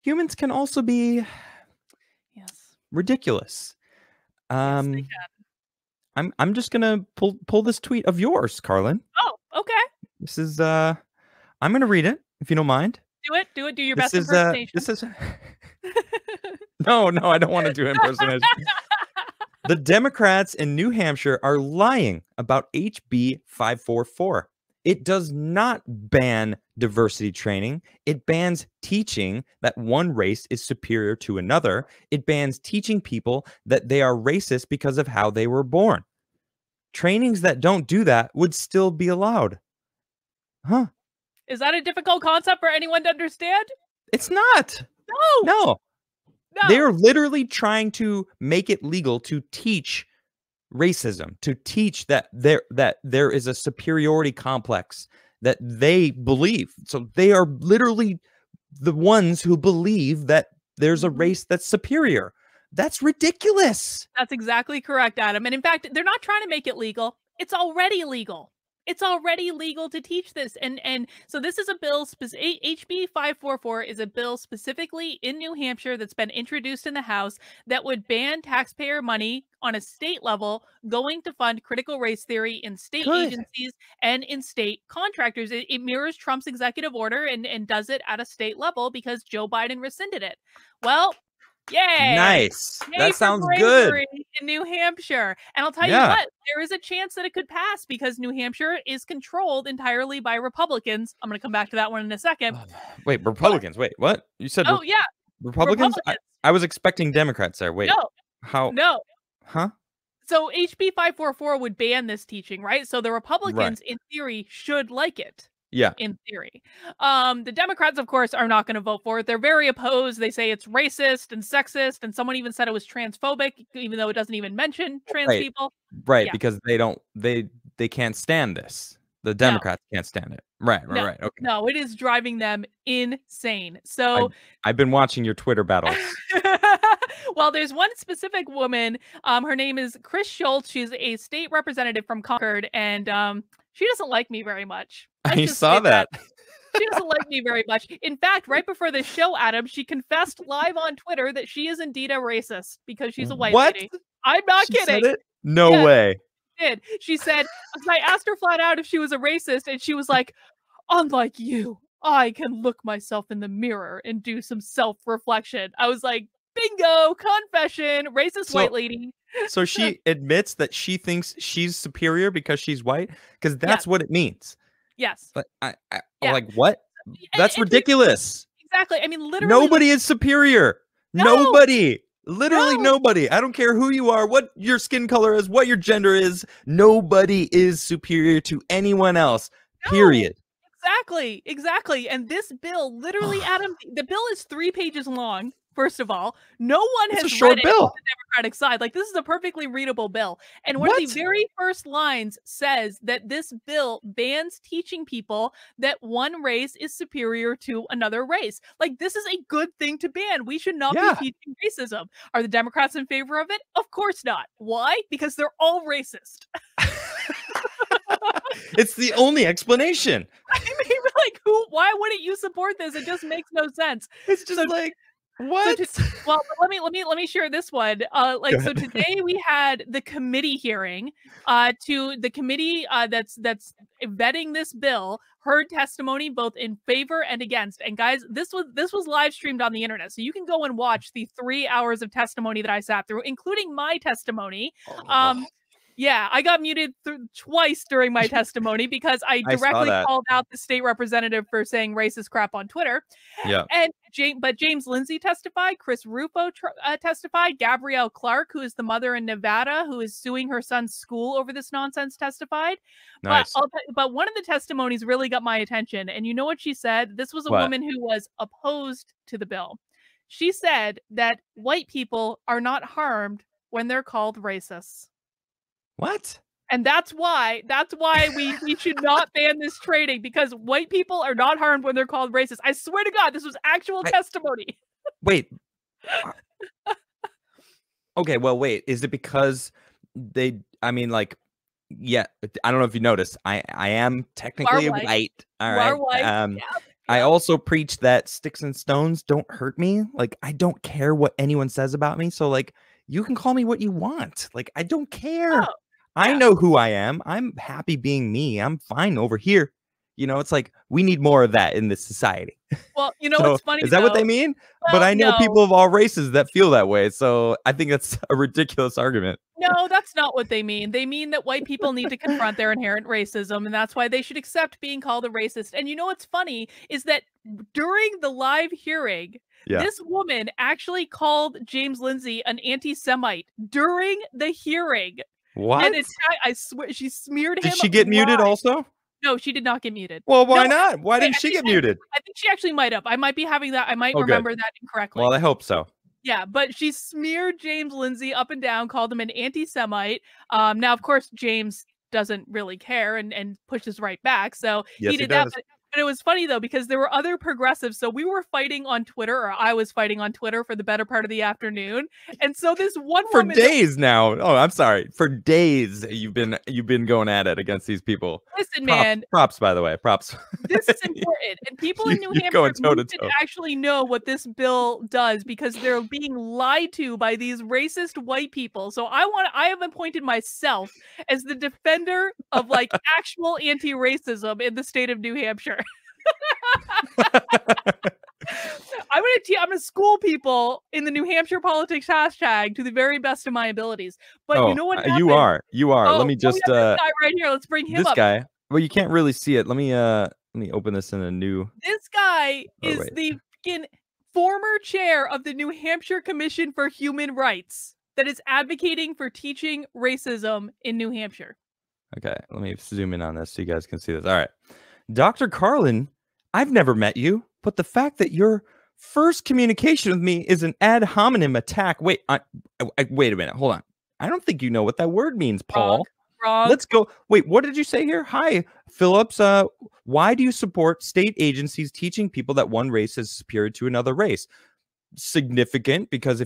humans can also be Yes. ridiculous. Yes, they can. I'm just gonna pull this tweet of yours, Karlyn. Oh, okay. This is I'm gonna read it if you don't mind. Do it. Do it. Do your This best is impersonation. this is no, I don't want to do impersonation. The Democrats in New Hampshire are lying about HB 544. It does not ban diversity training. It bans teaching that one race is superior to another. It bans teaching people that they are racist because of how they were born. Trainings that don't do that would still be allowed. Huh? Is that a difficult concept for anyone to understand? It's not. No. They're literally trying to make it legal to teach racism, to teach that there is a superiority complex that they believe. So they are literally the ones who believe that there's a race that's superior. That's ridiculous. That's exactly correct, Adam. And in fact, they're not trying to make it legal. It's already legal. It's already legal to teach this. And so this is a bill, HB 544 is a bill specifically in New Hampshire that's been introduced in the House that would ban taxpayer money on a state level going to fund critical race theory in state agencies and in state contractors. It mirrors Trump's executive order and does it at a state level because Joe Biden rescinded it. Well, yay! Nice. Yay that sounds good. In New Hampshire. And I'll tell you what, there is a chance that it could pass because New Hampshire is controlled entirely by Republicans. I'm going to come back to that one in a second. Wait, Republicans. Wait, what? You said Republicans? I was expecting Democrats there. Wait. No. How? No. Huh? So HB 544 would ban this teaching, right? So the Republicans, in theory, should like it. Yeah. In theory. The Democrats, of course, are not going to vote for it. They're very opposed. They say it's racist and sexist, and someone even said it was transphobic, even though it doesn't even mention trans people. Right, because they can't stand this. The Democrats can't stand it. Right. Okay. No, it is driving them insane. So I've been watching your Twitter battles. Well, there's one specific woman. Her name is Chris Schultz. She's a state representative from Concord, and she doesn't like me very much. I saw that. She doesn't like me very much. In fact, right before the show, Adam, she confessed live on Twitter that she is indeed a racist because she's a white lady. I'm not kidding. Said it? No way. Did. She said, I asked her flat out if she was a racist, and she was like, unlike you, I can look myself in the mirror and do some self-reflection. I was like, bingo, confession, racist white lady. So she admits that she thinks she's superior because she's white? Because that's what it means. Yes. But like, what? That's ridiculous. Exactly. I mean, literally. Nobody is superior. No. Nobody. Literally nobody. I don't care who you are, what your skin color is, what your gender is. Nobody is superior to anyone else. Period. Exactly. And this bill, literally, Adam, the bill is 3 pages long. First of all, no one has read it on the Democratic side. Like, this is a perfectly readable bill. And one of the very first lines says that this bill bans teaching people that one race is superior to another race. Like, this is a good thing to ban. We should not be teaching racism. Are the Democrats in favor of it? Of course not. Why? Because they're all racist. It's the only explanation. I mean, like, why wouldn't you support this? It just makes no sense. It's just what? Well, let me share this one. So today we had the committee hearing. To the committee that's vetting this bill heard testimony both in favor and against. And guys, this was live streamed on the internet, so you can go and watch the 3 hours of testimony that I sat through, including my testimony. Yeah, I got muted twice during my testimony because I directly called out the state representative for saying racist crap on Twitter. Yeah. But James Lindsay testified, Chris Rufo testified, Gabrielle Clark, who is the mother in Nevada who is suing her son's school over this nonsense, testified. Nice. But one of the testimonies really got my attention. And you know what she said? This was a woman who was opposed to the bill. She said that white people are not harmed when they're called racists. What? And that's why we should not ban this trading, because white people are not harmed when they're called racist. I swear to God, this was actual testimony. Wait. Okay, well, wait. Is it because I don't know if you noticed, I am technically white. All right. White. I also preach that sticks and stones don't hurt me. Like, I don't care what anyone says about me. So, like, you can call me what you want. Like, I don't care. Oh, I yeah. know who I am. I'm happy being me. I'm fine over here. You know, it's like we need more of that in this society. Well, you know So, what's funny is that what though? they mean? But Well, I know no. people of all races that feel that way. So, I think that's a ridiculous argument. No, that's not what they mean. They mean that white people need to confront their inherent racism, and that's why they should accept being called a racist. And you know what's funny is that during the live hearing, Yeah. this woman actually called James Lindsay an anti-Semite during the hearing. What? And I swear she smeared him Did she get muted live. also? No, she did not get muted. Well, No, why not? Why wait, didn't she get muted? I think she actually might have. I might be having that. I might Oh, good. remember that incorrectly. Well, I hope so. Yeah, but she smeared James Lindsay up and down, called him an anti-Semite. Now, of course, James doesn't really care and pushes right back. So Yes, he he did that. does. But it was funny though, because there were other progressives. So we were fighting on Twitter, or I was fighting on Twitter for the better part of the afternoon. And so this one For woman days now. Oh, I'm sorry. For days you've been going at it against these people. Listen, man. Props, by the way. Props. This is important, and people in New You're Hampshire going toe to need to toe. actually know what this bill does because they're being lied to by these racist white people. So I have appointed myself as the defender of like actual anti-racism in the state of New Hampshire. I'm gonna school people in the New Hampshire politics hashtag to the very best of my abilities. But you know what happened? You are. Oh, Let me just we have this guy right here. Let's bring him this up. guy. Well, you can't really see it. Let me open this in a new. This guy is wait. the fucking former chair of the New Hampshire Commission for Human Rights that is advocating for teaching racism in New Hampshire. Okay, let me zoom in on this so you guys can see this. All right. Dr. Karlyn, I've never met you, but the fact that your first communication with me is an ad hominem attack. Wait, wait a minute. Hold on. I don't think you know what that word means, Paul. Wrong. Let's go. Wait, what did you say here? Hi, Phillips. Why do you support state agencies teaching people that one race is superior to another race? Significant, because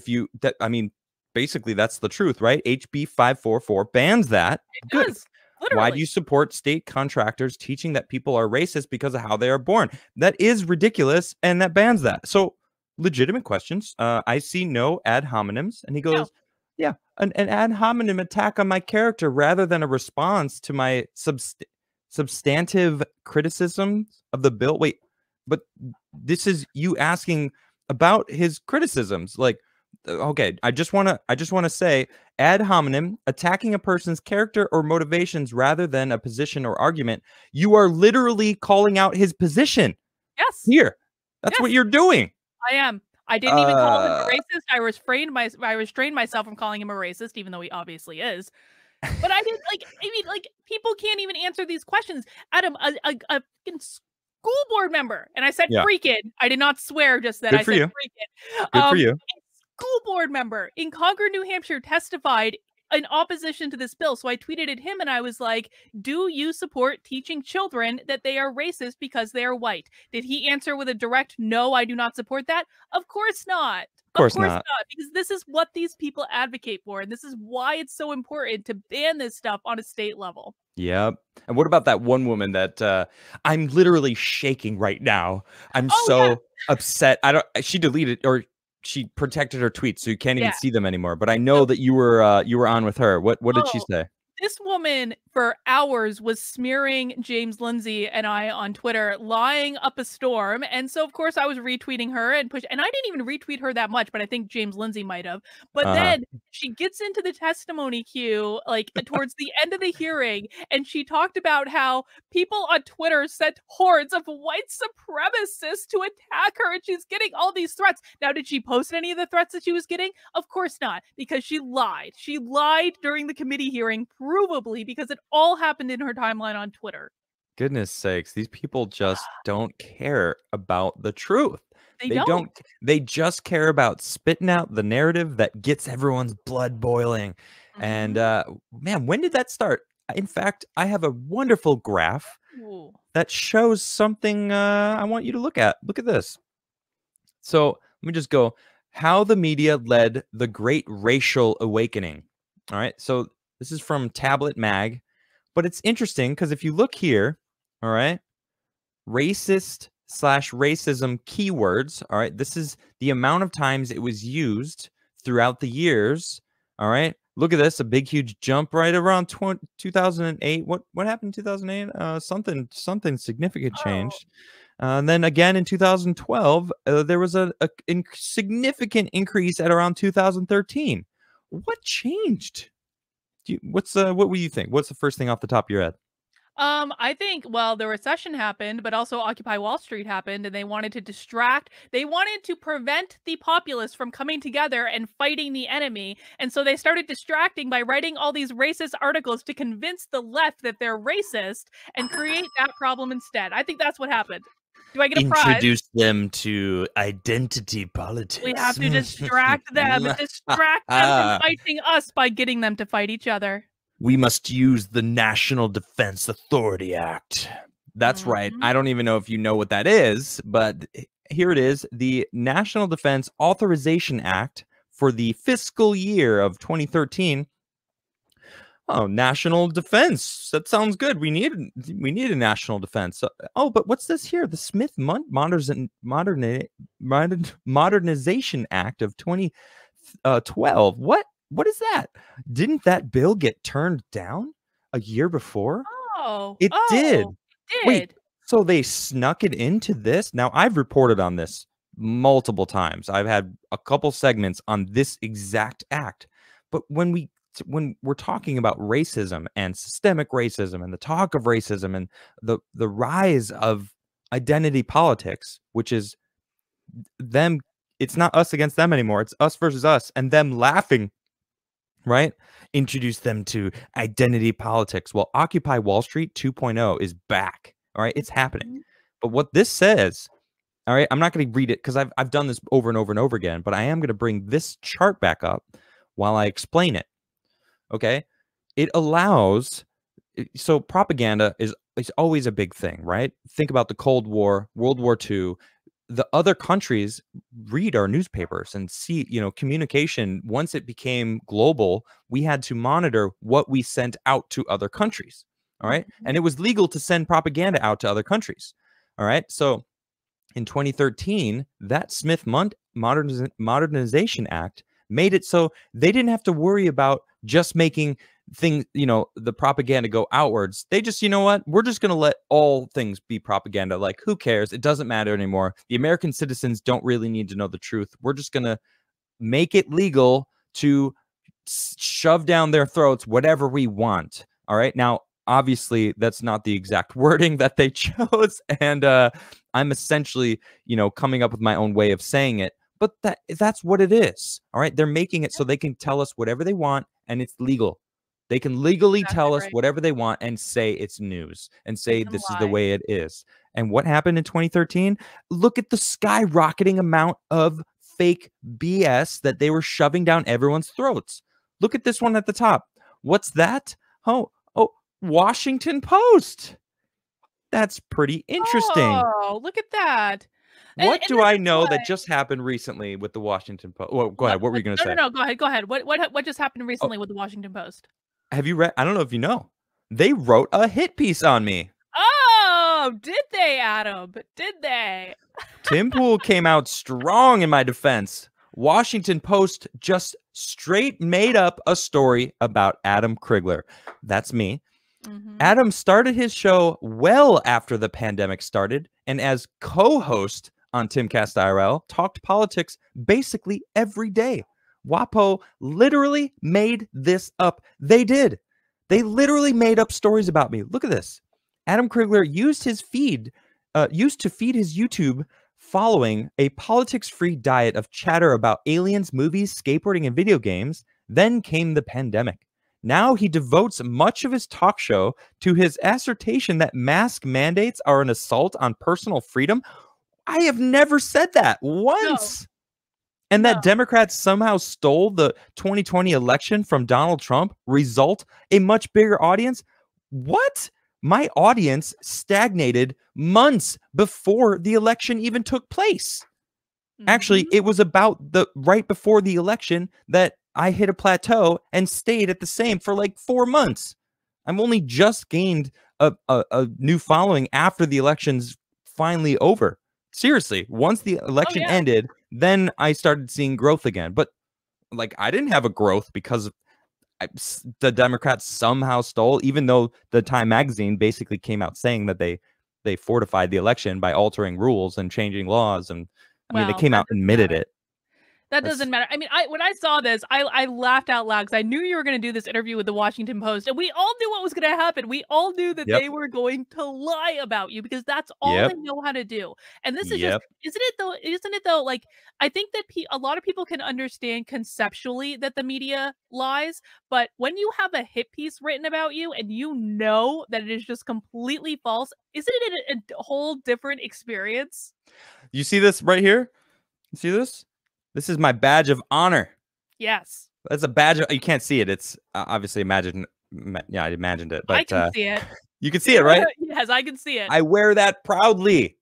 basically that's the truth, right? HB 544 bans that. It does. Literally. Why do you support state contractors teaching that people are racist because of how they are born? That is ridiculous, and that bans that. So, legitimate questions. I see no ad hominems, and he goes, No. yeah, an ad hominem attack on my character rather than a response to my substantive criticisms of the bill. Wait, but this is you asking about his criticisms. Like, okay, I just want to say ad hominem, attacking a person's character or motivations rather than a position or argument. You are literally calling out his position. Yes. Here. That's what you're doing. I am. I didn't even call him a racist. I restrained myself from calling him a racist, even though he obviously is. But I didn't people can't even answer these questions. Adam, a fucking school board member, and I said freaking. I did not swear just then. I said freaking. Good for you. School board member in Concord, New Hampshire testified in opposition to this bill. So I tweeted at him and I was like, do you support teaching children that they are racist because they are white? Did he answer with a direct, no, I do not support that? Of course not. Of course not. Because this is what these people advocate for. And this is why it's so important to ban this stuff on a state level. Yep. And what about that one woman that I'm literally shaking right now? I'm upset. She deleted or she protected her tweets, so you can't even see them anymore. But I know that you were on with her. What did she say? This woman for hours was smearing James Lindsay and I on Twitter, lying up a storm. And so, of course, I was retweeting her and and I didn't even retweet her that much, but I think James Lindsay might have. But then she gets into the testimony queue, like towards the end of the hearing, and she talked about how people on Twitter sent hordes of white supremacists to attack her, and she's getting all these threats. Now, did she post any of the threats that she was getting? Of course not, because she lied. She lied during the committee hearing, provably, because it all happened in her timeline on Twitter. Goodness sakes, these people just don't care about the truth. They don't. They just care about spitting out the narrative that gets everyone's blood boiling. And man, when did that start? In fact, I have a wonderful graph that shows something I want you to look at. Look at this. So let me just go. How the media led the Great Racial Awakening. All right. So this is from Tablet Mag, but it's interesting because if you look here, all right, racist racism keywords. All right. This is the amount of times it was used throughout the years. All right. Look at this. A big, huge jump right around 2008. What happened in 2008? Something significant changed. And then again in 2012, there was a significant increase at around 2013. What changed? What do you think? What's the first thing off the top of your head? I think, well, the recession happened, but also Occupy Wall Street happened, and they wanted to distract. They wanted to prevent the populace from coming together and fighting the enemy. And so they started distracting by writing all these racist articles to convince the left that they're racist and create that problem instead. I think that's what happened. Do I get a prize? Introduce them to identity politics. We have to distract them from fighting us by getting them to fight each other. We must use the National Defense Authority Act. That's right. I don't even know if you know what that is, but here it is. The National Defense Authorization Act for the fiscal year of 2013. Oh, national defense. That sounds good. We need a national defense. Oh, but what's this here? The Smith Modernization Act of 2012. What is that? Didn't that bill get turned down a year before? It did. Wait, so they snuck it into this? Now, I've reported on this multiple times. I've had a couple segments on this exact act. But when we're talking about racism and systemic racism and the talk of racism and the rise of identity politics, which is them, it's not us against them anymore. It's us versus us and them laughing. Right? Introduce them to identity politics. Well, Occupy Wall Street 2.0 is back. All right. It's happening. But what this says, all right, I'm not going to read it because I've done this over and over and over again, but I am going to bring this chart back up while I explain it. Okay. It allows, so propaganda is always a big thing, right? Think about the Cold War, World War II. The other countries read our newspapers and see, communication. Once it became global, we had to monitor what we sent out to other countries. All right. And it was legal to send propaganda out to other countries. All right. So in 2013, that Smith Modernization Act made it so they didn't have to worry about just making things, the propaganda go outwards. They just, we're just going to let all things be propaganda. Like, who cares? It doesn't matter anymore. The American citizens don't really need to know the truth. We're just going to make it legal to shove down their throats whatever we want. All right. Now, obviously, that's not the exact wording that they chose. And I'm essentially, coming up with my own way of saying it. But that's what it is. All right. They're making it so they can tell us whatever they want and it's legal. They can legally tell us whatever they want and say it's news and say this is the way it is. And what happened in 2013? Look at the skyrocketing amount of fake BS that they were shoving down everyone's throats. Look at this one at the top. What's that? Oh, Washington Post. That's pretty interesting. Oh, look at that. What do I know that just happened recently with the Washington Post? Well, go ahead. What were you going to say? No, go ahead. What just happened recently with the Washington Post? Have you read? I don't know if you know. They wrote a hit piece on me. Oh, did they, Adam? Did they? Tim Pool came out strong in my defense. Washington Post just straight made up a story about Adam Krigler. That's me. Adam started his show well after the pandemic started, and as co-host on Timcast IRL, talked politics basically every day. WAPO literally made this up. They did. They literally made up stories about me. Look at this. Adam Krigler used to feed his YouTube following a politics-free diet of chatter about aliens, movies, skateboarding, and video games. Then came the pandemic. Now he devotes much of his talk show to his assertion that mask mandates are an assault on personal freedom. I have never said that once. No. And that Democrats somehow stole the 2020 election from Donald Trump, result a much bigger audience. What? My audience stagnated months before the election even took place. Actually, it was about right before the election that I hit a plateau and stayed at the same for like 4 months. I've only just gained a new following after the election's finally over. Seriously, once the Oh election yeah. ended, then I started seeing growth again. But like, I didn't have a growth because the Democrats somehow stole, even though the Time magazine basically came out saying that they fortified the election by altering rules and changing laws. And I mean, they Well, came that out and doesn't admitted matter. it. That That's doesn't matter. I mean, when I saw this, I laughed out loud because I knew you were going to do this interview with the Washington Post, and we all knew what was going to happen. We all knew that yep, they were going to lie about you because that's all they yep, know how to do. And this is just, yep. isn't it though? Isn't it though? Like, I think that a lot of people can understand conceptually that the media lies, but when you have a hit piece written about you and you know that it is just completely false, isn't it a whole different experience? You see this right here? You see this? This is my badge of honor. Yes. That's a badge. You can't see it. It's obviously imagined. Yeah, I imagined it, I but can see it. you can see it, right? Yes, I can see it. I wear that proudly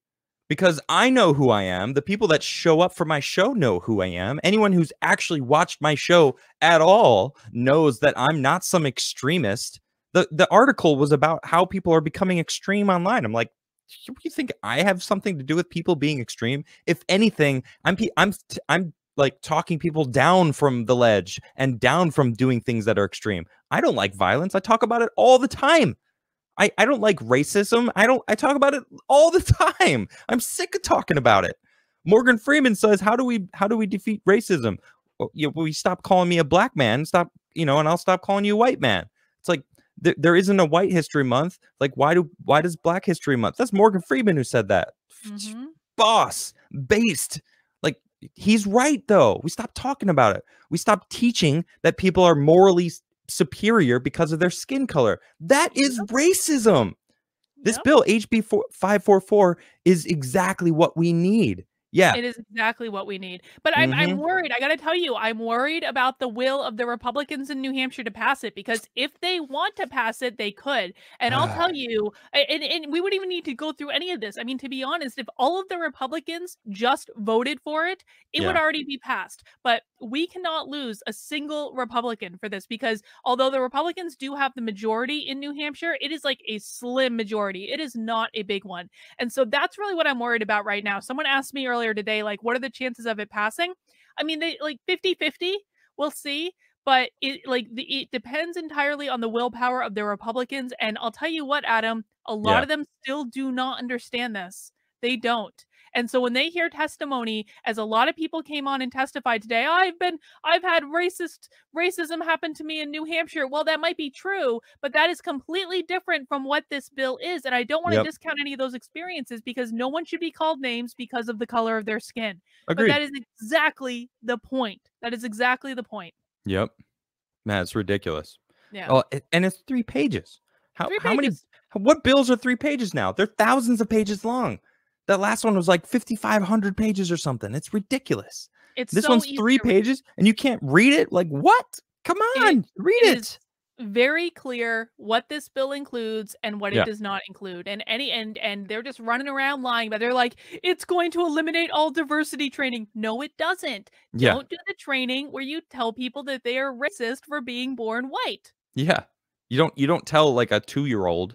because I know who I am. The people that show up for my show know who I am. Anyone who's actually watched my show at all knows that I'm not some extremist. The article was about how people are becoming extreme online. I'm like, you think I have something to do with people being extreme? If anything, I'm like talking people down from the ledge and down from doing things that are extreme. I don't like violence. I talk about it all the time. I don't like racism. I talk about it all the time. I'm sick of talking about it. Morgan Freeman says, how do we defeat racism? Well, we stop calling me a black man, and I'll stop calling you a white man. It's like there isn't a White History Month. Like, why does Black History Month? That's Morgan Freeman who said that. Boss, based. Like, he's right though. We stop talking about it. We stop teaching that people are morally superior because of their skin color. That is racism. This bill, HB 544, is exactly what we need. Yeah. It is exactly what we need. But I'm worried. I got to tell you, I'm worried about the will of the Republicans in New Hampshire to pass it, because if they want to pass it, they could. And I'll tell you, and we wouldn't even need to go through any of this. I mean, to be honest, if all of the Republicans just voted for it, it would already be passed. But we cannot lose a single Republican for this, because although the Republicans do have the majority in New Hampshire, it is like a slim majority. It is not a big one. And so that's really what I'm worried about right now. Someone asked me earlier today, like, what are the chances of it passing? I mean, they like 50-50. We'll see. But it depends entirely on the willpower of the Republicans. And I'll tell you what, Adam, a lot of them still do not understand this. They don't. And so when they hear testimony, as a lot of people came on and testified today, I've had racism happen to me in New Hampshire. Well, that might be true, but that is completely different from what this bill is. And I don't want to discount any of those experiences, because no one should be called names because of the color of their skin. Agreed. But that is exactly the point. That is exactly the point. Yep. Man, it's ridiculous. Yeah. Oh, and it's 3 pages. How many? What bills are 3 pages now? They're thousands of pages long. That last one was like 5,500 pages or something. It's ridiculous. This so one's 3 pages and you can't read it? Like, what? Come on, read it. It's very clear what this bill includes and what it does not include. And they're just running around lying, but they're like, it's going to eliminate all diversity training. No, it doesn't. Don't do the training where you tell people that they are racist for being born white. Yeah. You don't tell like a 2-year-old,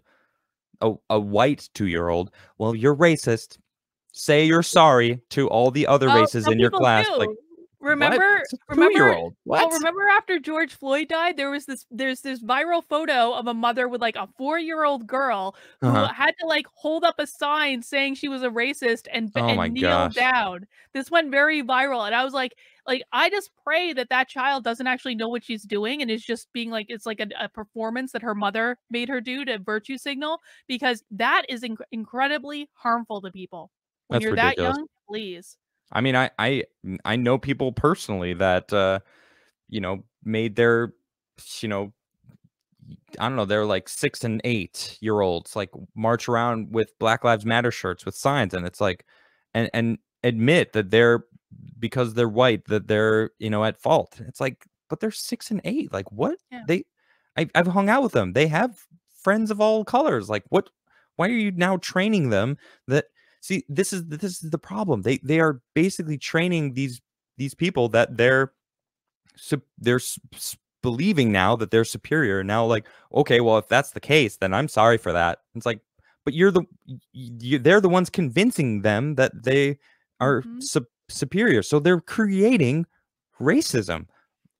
a white 2-year-old, well, you're racist. Say you're sorry to all the other races in your class. Like, remember what? Remember after George Floyd died, there's this viral photo of a mother with like a 4-year-old girl who had to like hold up a sign saying she was a racist and kneel down. This went very viral, and I was like I just pray that child doesn't actually know what she's doing and is just being like, it's like a performance that her mother made her do to virtue signal, because that is incredibly harmful to people. When you're ridiculous. that young, please. I mean, I know people personally that made their, I don't know, they're like 6 and 8-year-olds like march around with Black Lives Matter shirts with signs, and it's like, and admit that because they're white, that they're at fault. It's like, but they're 6 and 8. Like, what? I've hung out with them. They have friends of all colors. Like, what? Why are you now training them that? See, this is the problem. They are basically training these people that they're believing now that they're superior. Now, like, okay, well, if that's the case, then I'm sorry for that. It's like, but they're the ones convincing them that they are Mhm. superior. So they're creating racism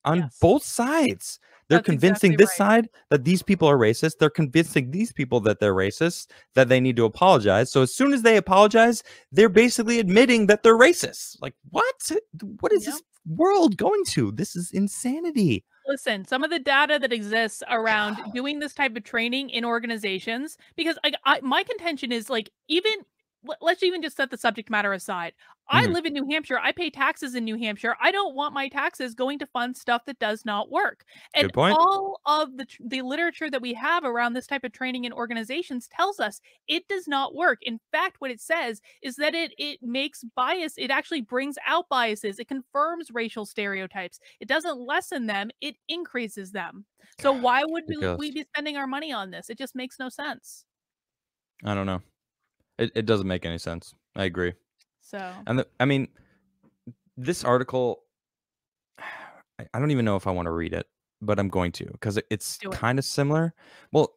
on Yes. both sides. They're That's convincing exactly this right. side that these people are racist. They're convincing these people that they're racist, that they need to apologize. So as soon as they apologize, they're basically admitting that they're racist. Like, what? What is Yep. this world going to? This is insanity. Listen, some of the data that exists around doing this type of training in organizations, because like my contention is like even let's even just set the subject matter aside. I Mhm. live in New Hampshire. I pay taxes in New Hampshire. I don't want my taxes going to fund stuff that does not work. And Good point. all of the literature that we have around this type of training in organizations tells us it does not work. In fact, what it says is that it makes bias. It actually brings out biases. It confirms racial stereotypes. It doesn't lessen them, it increases them. So why would we Ridiculous. be spending our money on this? It just makes no sense. I don't know. It doesn't make any sense. I agree. So, And I mean, this article, I don't even know if I want to read it, but I'm going to because it's do it. kind of similar. Well,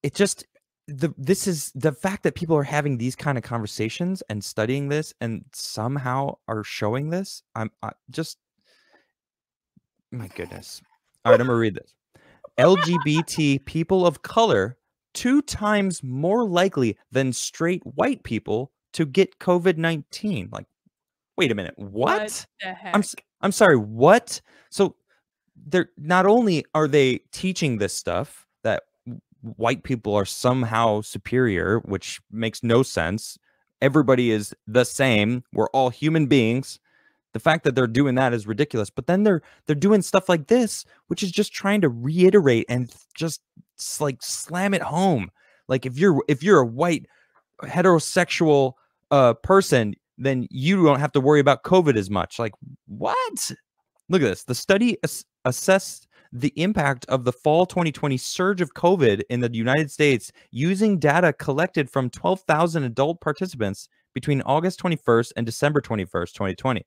it just this is the fact that people are having these kind of conversations and studying this and somehow are showing this. I just my goodness. All right, I'm gonna read this. LGBT people of color 2 times more likely than straight white people to get COVID-19. Like, wait a minute, What what? the heck? I'm sorry, what? So they're not only are they teaching this stuff that white people are somehow superior, which makes no sense. Everybody is the same. We're all human beings. The fact that they're doing that is ridiculous. But then they're doing stuff like this, which is just trying to reiterate and just like slam it home. Like if you're a white heterosexual person, then you don't have to worry about COVID as much. Like, what? Look at this. The study assessed the impact of the fall 2020 surge of COVID in the United States using data collected from 12,000 adult participants between August 21st and December 21st, 2020.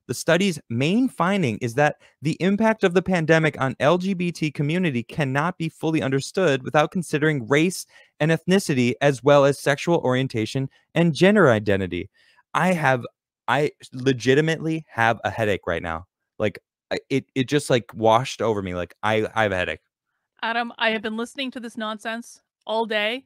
The study's main finding is that the impact of the pandemic on LGBT community cannot be fully understood without considering race and ethnicity as well as sexual orientation and gender identity. I legitimately have a headache right now. Like it just like washed over me. Like I have a headache. Adam, I have been listening to this nonsense all day.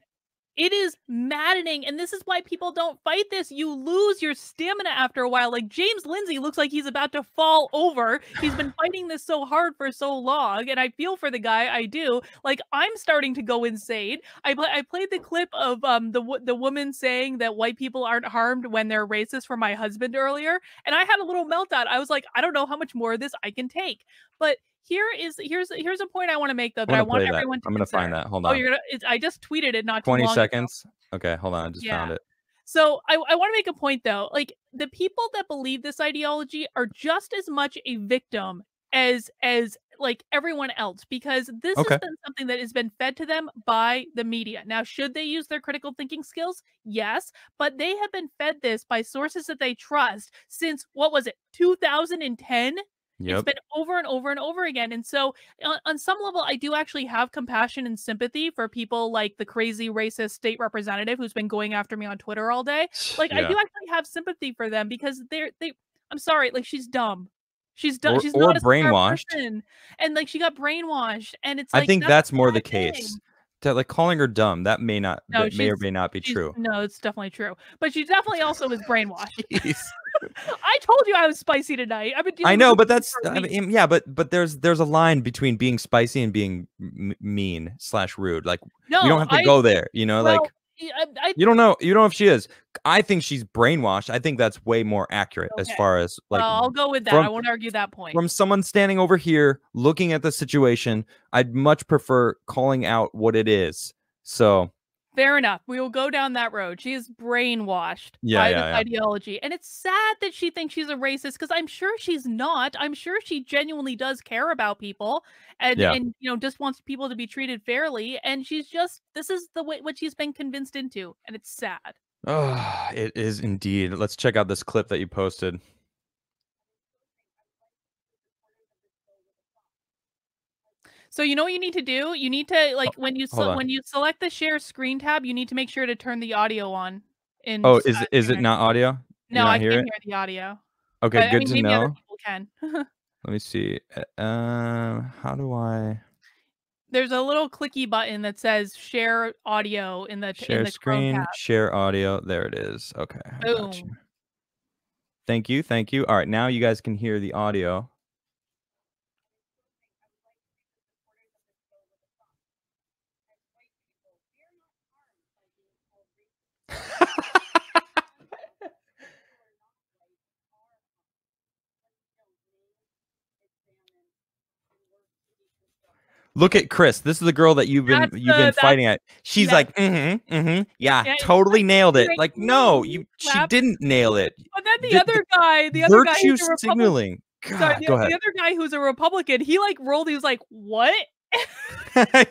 It is maddening, and this is why people don't fight this. You lose your stamina after a while. Like James Lindsay looks like he's about to fall over. He's been fighting this so hard for so long, and I feel for the guy. I do. Like I'm starting to go insane. I played the clip of the woman saying that white people aren't harmed when they're racist for my husband earlier, and I had a little meltdown. I was like, I don't know how much more of this I can take. But here's a point I want to make though I that I want to want play that. everyone to I'm gonna find consider. that. Hold Oh, on. you're gonna I just tweeted it not too 20 long ago. seconds. Okay, hold on. I just Yeah. found it. So I want to make a point though. Like the people that believe this ideology are just as much a victim as like everyone else because this has Okay. been something that has been fed to them by the media. Now, should they use their critical thinking skills? Yes, but they have been fed this by sources that they trust since what was it? 2010? It's Yep. been over and over and over again. And so, on some level, I do actually have compassion and sympathy for people like the crazy racist state representative who's been going after me on Twitter all day. Like, I Yeah. do actually have sympathy for them because I'm sorry, like, she's dumb. She's dumb. Or She's or not a smart brainwashed. person. And like, she got brainwashed. And it's I like, think that's a that's more the sad case. thing. To like calling her dumb, No, that may or may not be she's, true. no, it's definitely true. But she definitely also is brainwashed. Jeez. I told you I was spicy tonight. I've been I dealing with know, this but thing that's for a I week. mean, yeah, but there's a line between being spicy and being mean slash rude. Like we don't No, have to go there, well, like I you don't know if she is. I think she's brainwashed. I think that's way more accurate as okay. far as like Well, I'll go with that. I from won't argue that point. from someone standing over here looking at the situation. I'd much prefer calling out what it is. So, Fair enough. We will go down that road. She is brainwashed yeah, by this yeah, yeah. ideology. And it's sad that she thinks she's a racist because I'm sure she's not. I'm sure she genuinely does care about people Yeah. and just wants people to be treated fairly. And she's just this is the way what she's been convinced into, and it's sad. Oh, it is indeed. Let's check out this clip that you posted. So you know what you need to do? You need to Oh, like when you hold on. when you select the share screen tab, you need to make sure to turn the audio on in Oh, is it StreamYard. not audio? You No, not I hear can't it? hear the audio. Okay, But I good mean to maybe other know. people can. Let me see. How do I There's a little clicky button that says share audio in share the Chrome tab. screen, share audio? There it is. Okay, I got you. Boom. Thank you, thank you. All right, now you guys can hear the audio. Look at Chris. This is the girl that you've been That's fighting at. She's yes. like, yeah, Yeah, it's totally like nailed it. like, Like, no, no, you she clap. didn't nail it. But then The the other guy virtue who's a Republican. signaling. Sorry, God, go the ahead. other guy who's a Republican, he like rolled. He was like, "What?"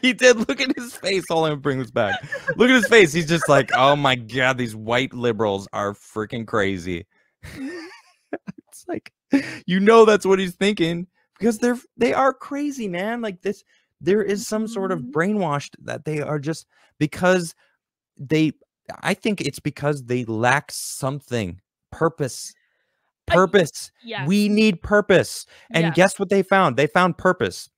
He did. Look at his face. Hold on, bring this back. Look at his face. He's just like, oh my God, these white liberals are freaking crazy. It's like, that's what he's thinking because they are crazy, man. Like this, there is some sort of brainwashed that they are just because I think it's because they lack something, purpose. Purpose. Yes. We need purpose. And Yes. guess what they found? They found purpose.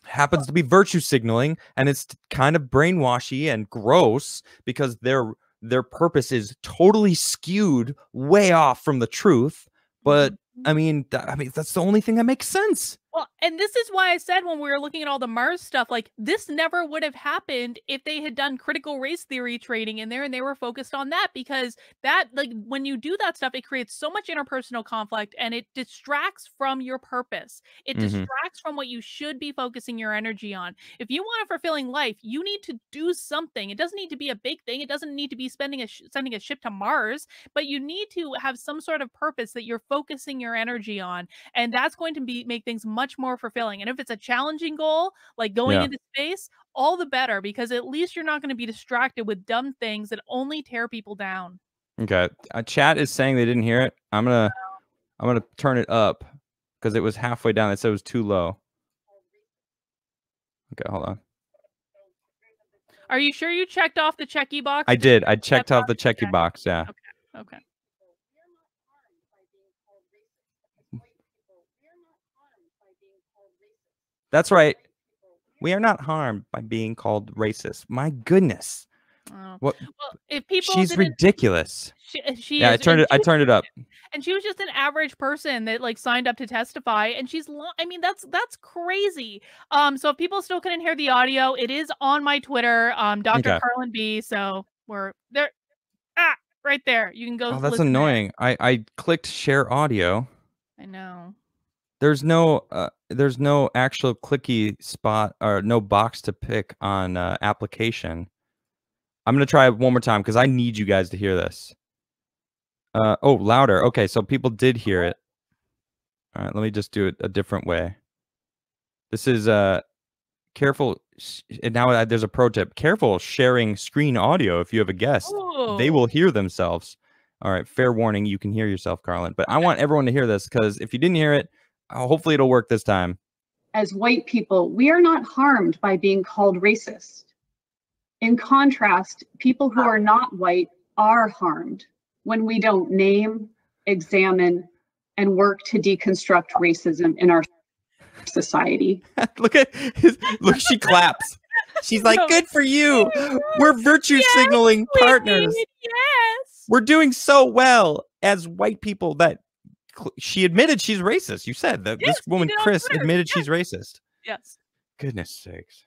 Happens to be virtue signaling, and it's kind of brainwashy and gross because their purpose is totally skewed way off from the truth. But I mean, that's the only thing that makes sense. Well, and this is why I said when we were looking at all the Mars stuff, like this never would have happened if they had done critical race theory training in there and they were focused on that because that, like, when you do that stuff, it creates so much interpersonal conflict and it distracts from your purpose. It distracts from what you should be focusing your energy on. If you want a fulfilling life, you need to do something. It doesn't need to be a big thing. It doesn't need to be sending a ship to Mars, but you need to have some sort of purpose that you're focusing your energy on, and that's going to make things much more fulfilling. And if it's a challenging goal, like going Yeah. into space, all the better, because at least you're not going to be distracted with dumb things that only tear people down. Okay. Chat is saying they didn't hear it. I'm gonna turn it up because it was halfway down. It said it was too low. Okay, hold on. Are you sure you checked off the checky box? I did. I checked off the checky box. Yeah. Okay. That's right. We are not harmed by being called racist. My goodness. Oh. What? Well, if people She's ridiculous. She Yeah, is, I turned it up. and she was just an average person that like signed up to testify, and I mean that's crazy. So if people still couldn't hear the audio, it is on my Twitter, Dr. Okay. Karlyn B. So we're there. Right there. You can go. Oh, that's listen annoying. I clicked share audio. I know. There's no actual clicky spot or no box to pick on application. I'm gonna try it one more time because I need you guys to hear this. Oh, louder. Okay, so people did hear it. All right, let me just do it a different way. This is careful. And now there's a pro tip. Careful sharing screen audio if you have a guest. They will hear themselves. All right, fair warning. You can hear yourself, Karlyn. But I want everyone to hear this because if you didn't hear it, hopefully it'll work this time. As white people, we are not harmed by being called racist. In contrast, people who are not white are harmed when we don't name, examine, and work to deconstruct racism in our society. Look, she claps. She's like, good for you. We're virtue signaling partners. Yes. We're doing so well as white people that she admitted she's racist. You said that this woman, Chris, admitted she's racist. Yes. Goodness sakes.